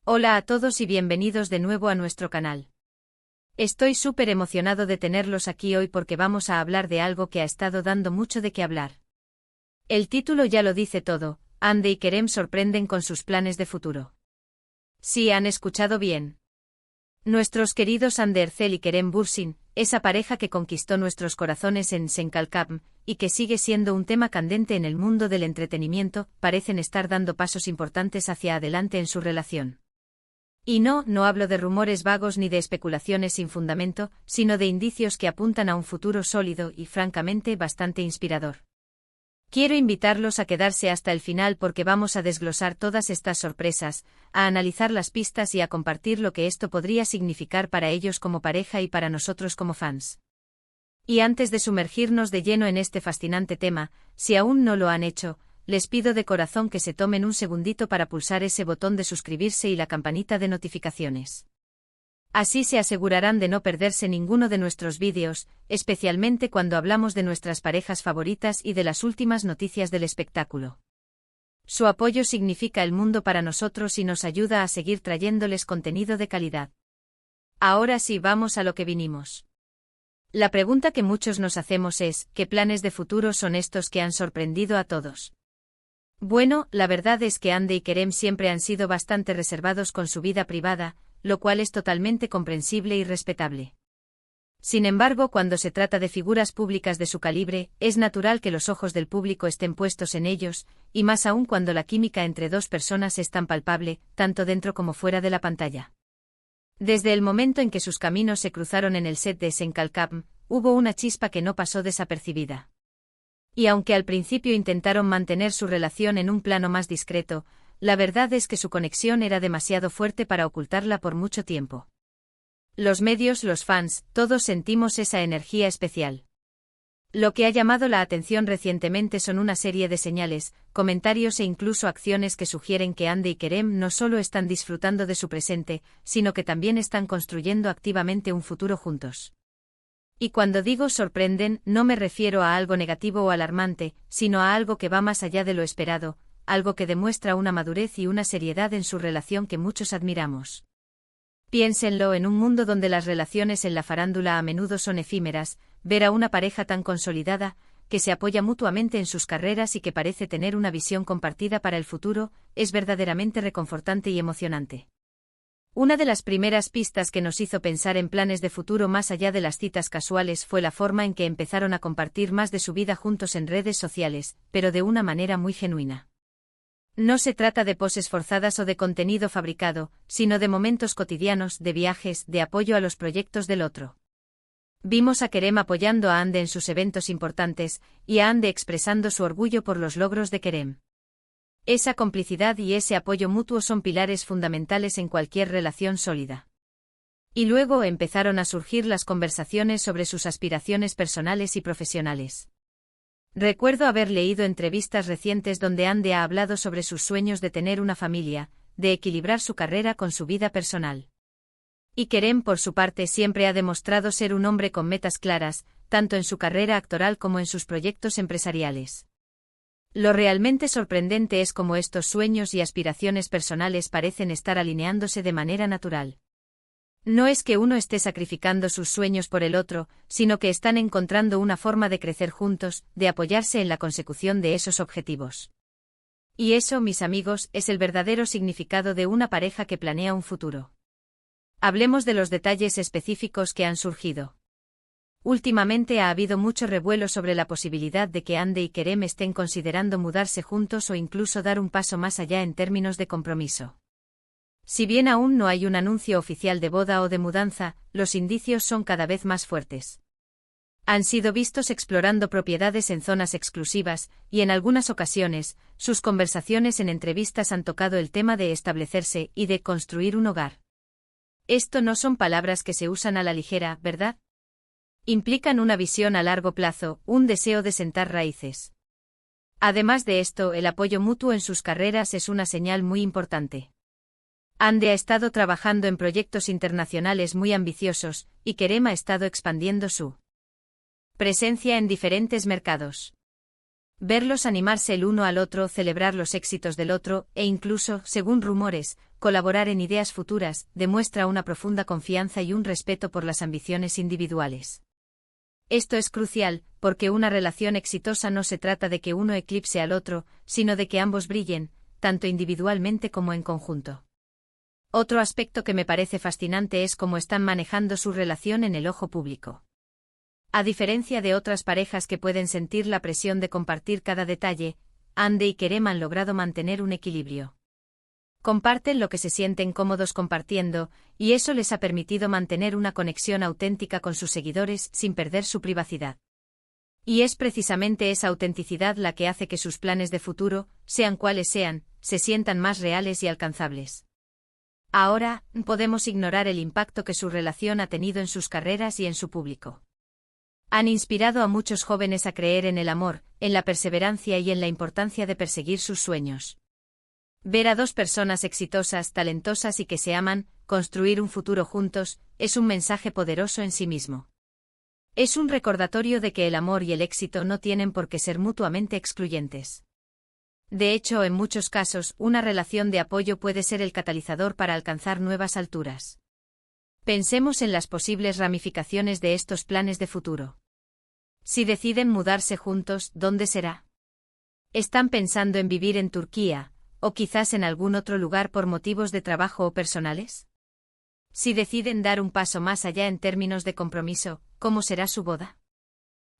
Hola a todos y bienvenidos de nuevo a nuestro canal. Estoy súper emocionado de tenerlos aquí hoy porque vamos a hablar de algo que ha estado dando mucho de qué hablar. El título ya lo dice todo, Hande y Kerem sorprenden con sus planes de futuro. Sí, han escuchado bien. Nuestros queridos Hande Erçel y Kerem Bürsin, esa pareja que conquistó nuestros corazones en Senkalkam, y que sigue siendo un tema candente en el mundo del entretenimiento, parecen estar dando pasos importantes hacia adelante en su relación. Y no hablo de rumores vagos ni de especulaciones sin fundamento, sino de indicios que apuntan a un futuro sólido y, francamente, bastante inspirador. Quiero invitarlos a quedarse hasta el final porque vamos a desglosar todas estas sorpresas, a analizar las pistas y a compartir lo que esto podría significar para ellos como pareja y para nosotros como fans. Y antes de sumergirnos de lleno en este fascinante tema, si aún no lo han hecho, les pido de corazón que se tomen un segundito para pulsar ese botón de suscribirse y la campanita de notificaciones. Así se asegurarán de no perderse ninguno de nuestros vídeos, especialmente cuando hablamos de nuestras parejas favoritas y de las últimas noticias del espectáculo. Su apoyo significa el mundo para nosotros y nos ayuda a seguir trayéndoles contenido de calidad. Ahora sí, vamos a lo que vinimos. La pregunta que muchos nos hacemos es, ¿qué planes de futuro son estos que han sorprendido a todos? Bueno, la verdad es que Hande y Kerem siempre han sido bastante reservados con su vida privada, lo cual es totalmente comprensible y respetable. Sin embargo, cuando se trata de figuras públicas de su calibre, es natural que los ojos del público estén puestos en ellos, y más aún cuando la química entre dos personas es tan palpable, tanto dentro como fuera de la pantalla. Desde el momento en que sus caminos se cruzaron en el set de Senkalkam, hubo una chispa que no pasó desapercibida. Y aunque al principio intentaron mantener su relación en un plano más discreto, la verdad es que su conexión era demasiado fuerte para ocultarla por mucho tiempo. Los medios, los fans, todos sentimos esa energía especial. Lo que ha llamado la atención recientemente son una serie de señales, comentarios e incluso acciones que sugieren que Hande y Kerem no solo están disfrutando de su presente, sino que también están construyendo activamente un futuro juntos. Y cuando digo sorprenden, no me refiero a algo negativo o alarmante, sino a algo que va más allá de lo esperado, algo que demuestra una madurez y una seriedad en su relación que muchos admiramos. Piénsenlo, en un mundo donde las relaciones en la farándula a menudo son efímeras, ver a una pareja tan consolidada, que se apoya mutuamente en sus carreras y que parece tener una visión compartida para el futuro, es verdaderamente reconfortante y emocionante. Una de las primeras pistas que nos hizo pensar en planes de futuro más allá de las citas casuales fue la forma en que empezaron a compartir más de su vida juntos en redes sociales, pero de una manera muy genuina. No se trata de poses forzadas o de contenido fabricado, sino de momentos cotidianos, de viajes, de apoyo a los proyectos del otro. Vimos a Kerem apoyando a Hande en sus eventos importantes, y a Hande expresando su orgullo por los logros de Kerem. Esa complicidad y ese apoyo mutuo son pilares fundamentales en cualquier relación sólida. Y luego empezaron a surgir las conversaciones sobre sus aspiraciones personales y profesionales. Recuerdo haber leído entrevistas recientes donde Hande ha hablado sobre sus sueños de tener una familia, de equilibrar su carrera con su vida personal. Y Kerem, por su parte, siempre ha demostrado ser un hombre con metas claras, tanto en su carrera actoral como en sus proyectos empresariales. Lo realmente sorprendente es cómo estos sueños y aspiraciones personales parecen estar alineándose de manera natural. No es que uno esté sacrificando sus sueños por el otro, sino que están encontrando una forma de crecer juntos, de apoyarse en la consecución de esos objetivos. Y eso, mis amigos, es el verdadero significado de una pareja que planea un futuro. Hablemos de los detalles específicos que han surgido. Últimamente ha habido mucho revuelo sobre la posibilidad de que Hande y Kerem estén considerando mudarse juntos o incluso dar un paso más allá en términos de compromiso. Si bien aún no hay un anuncio oficial de boda o de mudanza, los indicios son cada vez más fuertes. Han sido vistos explorando propiedades en zonas exclusivas, y en algunas ocasiones, sus conversaciones en entrevistas han tocado el tema de establecerse y de construir un hogar. Esto no son palabras que se usan a la ligera, ¿verdad? Implican una visión a largo plazo, un deseo de sentar raíces. Además de esto, el apoyo mutuo en sus carreras es una señal muy importante. Hande ha estado trabajando en proyectos internacionales muy ambiciosos, y Kerem ha estado expandiendo su presencia en diferentes mercados. Verlos animarse el uno al otro, celebrar los éxitos del otro, e incluso, según rumores, colaborar en ideas futuras, demuestra una profunda confianza y un respeto por las ambiciones individuales. Esto es crucial, porque una relación exitosa no se trata de que uno eclipse al otro, sino de que ambos brillen, tanto individualmente como en conjunto. Otro aspecto que me parece fascinante es cómo están manejando su relación en el ojo público. A diferencia de otras parejas que pueden sentir la presión de compartir cada detalle, Andy y Kerem han logrado mantener un equilibrio. Comparten lo que se sienten cómodos compartiendo, y eso les ha permitido mantener una conexión auténtica con sus seguidores sin perder su privacidad. Y es precisamente esa autenticidad la que hace que sus planes de futuro, sean cuales sean, se sientan más reales y alcanzables. Ahora, podemos ignorar el impacto que su relación ha tenido en sus carreras y en su público. Han inspirado a muchos jóvenes a creer en el amor, en la perseverancia y en la importancia de perseguir sus sueños. Ver a dos personas exitosas, talentosas y que se aman, construir un futuro juntos, es un mensaje poderoso en sí mismo. Es un recordatorio de que el amor y el éxito no tienen por qué ser mutuamente excluyentes. De hecho, en muchos casos, una relación de apoyo puede ser el catalizador para alcanzar nuevas alturas. Pensemos en las posibles ramificaciones de estos planes de futuro. Si deciden mudarse juntos, ¿dónde será? ¿Están pensando en vivir en Turquía, o quizás en algún otro lugar por motivos de trabajo o personales? Si deciden dar un paso más allá en términos de compromiso, ¿cómo será su boda?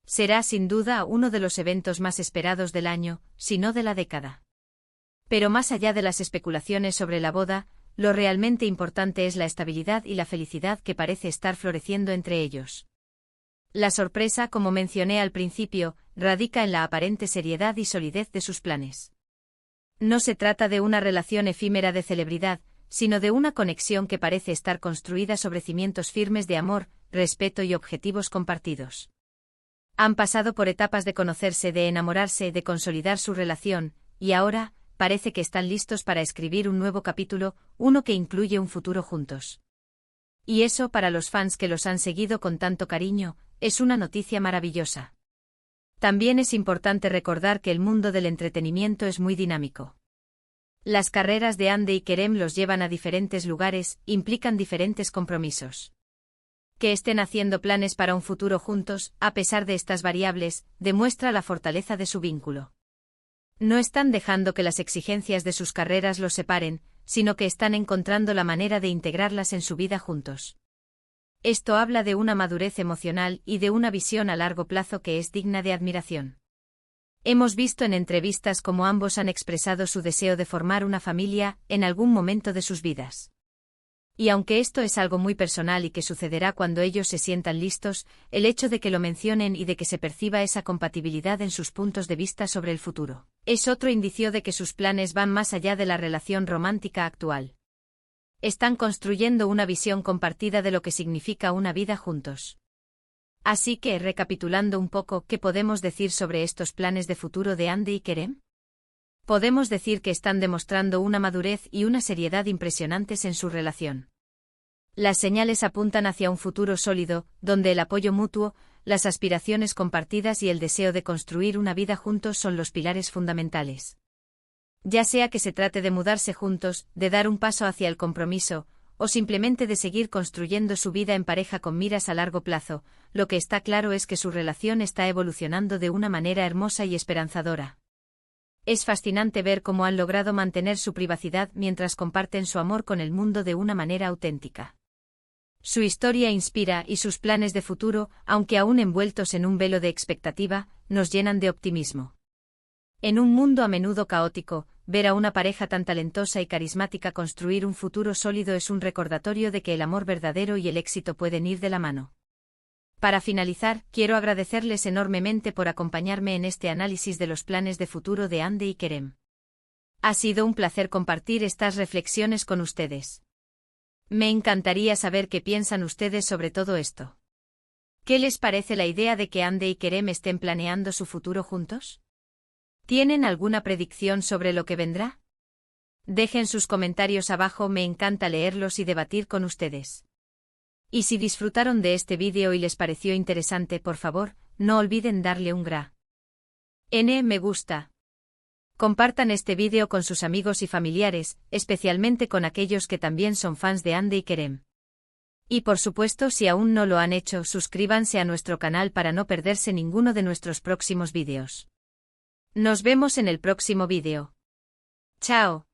Será sin duda uno de los eventos más esperados del año, si no de la década. Pero más allá de las especulaciones sobre la boda, lo realmente importante es la estabilidad y la felicidad que parece estar floreciendo entre ellos. La sorpresa, como mencioné al principio, radica en la aparente seriedad y solidez de sus planes. No se trata de una relación efímera de celebridad, sino de una conexión que parece estar construida sobre cimientos firmes de amor, respeto y objetivos compartidos. Han pasado por etapas de conocerse, de enamorarse, de consolidar su relación, y ahora, parece que están listos para escribir un nuevo capítulo, uno que incluye un futuro juntos. Y eso, para los fans que los han seguido con tanto cariño, es una noticia maravillosa. También es importante recordar que el mundo del entretenimiento es muy dinámico. Las carreras de Andy y Kerem los llevan a diferentes lugares, implican diferentes compromisos. Que estén haciendo planes para un futuro juntos, a pesar de estas variables, demuestra la fortaleza de su vínculo. No están dejando que las exigencias de sus carreras los separen, sino que están encontrando la manera de integrarlas en su vida juntos. Esto habla de una madurez emocional y de una visión a largo plazo que es digna de admiración. Hemos visto en entrevistas cómo ambos han expresado su deseo de formar una familia en algún momento de sus vidas. Y aunque esto es algo muy personal y que sucederá cuando ellos se sientan listos, el hecho de que lo mencionen y de que se perciba esa compatibilidad en sus puntos de vista sobre el futuro, es otro indicio de que sus planes van más allá de la relación romántica actual. Están construyendo una visión compartida de lo que significa una vida juntos. Así que, recapitulando un poco, ¿qué podemos decir sobre estos planes de futuro de Andy y Kerem? Podemos decir que están demostrando una madurez y una seriedad impresionantes en su relación. Las señales apuntan hacia un futuro sólido, donde el apoyo mutuo, las aspiraciones compartidas y el deseo de construir una vida juntos son los pilares fundamentales. Ya sea que se trate de mudarse juntos, de dar un paso hacia el compromiso, o simplemente de seguir construyendo su vida en pareja con miras a largo plazo, lo que está claro es que su relación está evolucionando de una manera hermosa y esperanzadora. Es fascinante ver cómo han logrado mantener su privacidad mientras comparten su amor con el mundo de una manera auténtica. Su historia inspira y sus planes de futuro, aunque aún envueltos en un velo de expectativa, nos llenan de optimismo. En un mundo a menudo caótico, ver a una pareja tan talentosa y carismática construir un futuro sólido es un recordatorio de que el amor verdadero y el éxito pueden ir de la mano. Para finalizar, quiero agradecerles enormemente por acompañarme en este análisis de los planes de futuro de Andy y Kerem. Ha sido un placer compartir estas reflexiones con ustedes. Me encantaría saber qué piensan ustedes sobre todo esto. ¿Qué les parece la idea de que Andy y Kerem estén planeando su futuro juntos? ¿Tienen alguna predicción sobre lo que vendrá? Dejen sus comentarios abajo, me encanta leerlos y debatir con ustedes. Y si disfrutaron de este vídeo y les pareció interesante, por favor, no olviden darle un Me gusta. Compartan este vídeo con sus amigos y familiares, especialmente con aquellos que también son fans de Ande y Kerem. Y por supuesto, si aún no lo han hecho, suscríbanse a nuestro canal para no perderse ninguno de nuestros próximos vídeos. Nos vemos en el próximo vídeo. Chao.